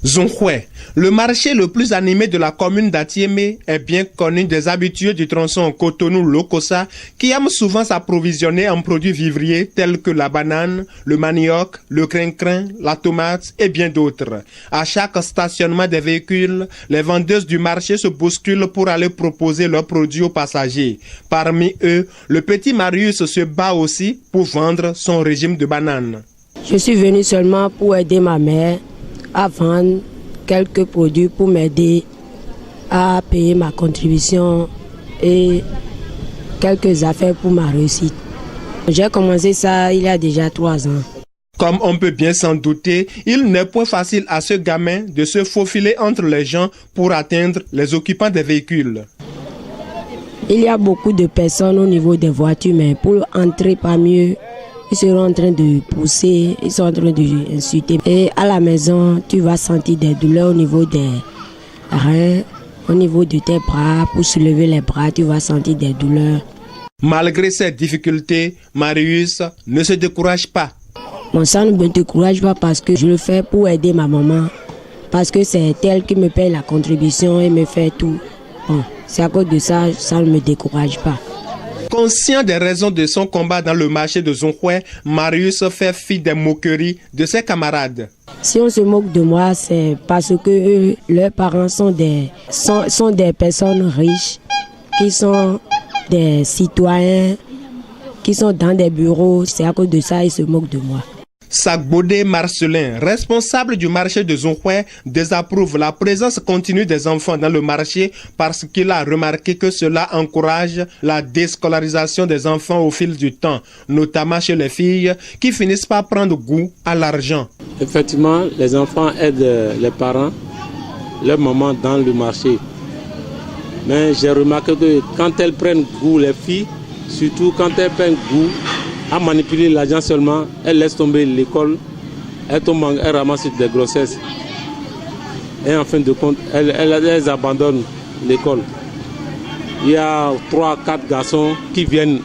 Zonghoué, le marché le plus animé de la commune d'Atiémé, est bien connu des habitués du tronçon Cotonou-Lokossa qui aiment souvent s'approvisionner en produits vivriers tels que la banane, le manioc, le crin-crin, la tomate et bien d'autres. À chaque stationnement des véhicules, les vendeuses du marché se bousculent pour aller proposer leurs produits aux passagers. Parmi eux, le petit Marius se bat aussi pour vendre son régime de bananes. Je suis venu seulement pour aider ma mère à vendre quelques produits pour m'aider à payer ma contribution et quelques affaires pour ma réussite. J'ai commencé ça il y a déjà 3 ans. Comme on peut bien s'en douter, il n'est point facile à ce gamin de se faufiler entre les gens pour atteindre les occupants des véhicules. Il y a beaucoup de personnes au niveau des voitures, mais pour entrer parmi eux, ils seront en train de pousser, ils sont en train d'insulter. Et à la maison, tu vas sentir des douleurs au niveau des reins, au niveau de tes bras. Pour soulever les bras, tu vas sentir des douleurs. Malgré ces difficultés, Marius ne se décourage pas. Bon, ça ne me décourage pas parce que je le fais pour aider ma maman. Parce que c'est elle qui me paye la contribution et me fait tout. Bon, c'est à cause de ça, ça ne me décourage pas. Conscient des raisons de son combat dans le marché de Zonghoué, Marius fait fi des moqueries de ses camarades. Si on se moque de moi, c'est parce que leurs parents sont des personnes riches, qui sont des citoyens, qui sont dans des bureaux. C'est à cause de ça qu'ils se moquent de moi. Sagbodé Marcelin, responsable du marché de Zonghoué, désapprouve la présence continue des enfants dans le marché parce qu'il a remarqué que cela encourage la déscolarisation des enfants au fil du temps, notamment chez les filles qui finissent par prendre goût à l'argent. Effectivement, les enfants aident les parents, leur maman dans le marché. Mais j'ai remarqué que quand elles prennent goût, les filles, surtout quand elles prennent goût à manipuler l'argent seulement, elles laissent tomber l'école, elles ramassent des grossesses. Et en fin de compte, elles abandonnent l'école. Il y a 3-4 garçons qui viennent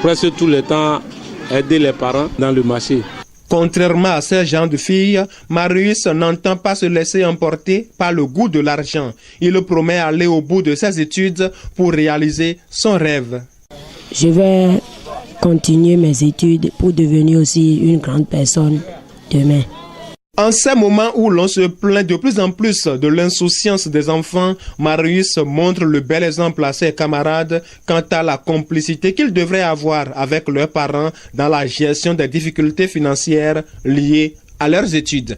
presque tout le temps aider les parents dans le marché. Contrairement à ces gens de filles, Marius n'entend pas se laisser emporter par le goût de l'argent. Il promet aller au bout de ses études pour réaliser son rêve. Je vais continuer mes études pour devenir aussi une grande personne demain. En ces moments où l'on se plaint de plus en plus de l'insouciance des enfants, Marius montre le bel exemple à ses camarades quant à la complicité qu'ils devraient avoir avec leurs parents dans la gestion des difficultés financières liées à leurs études.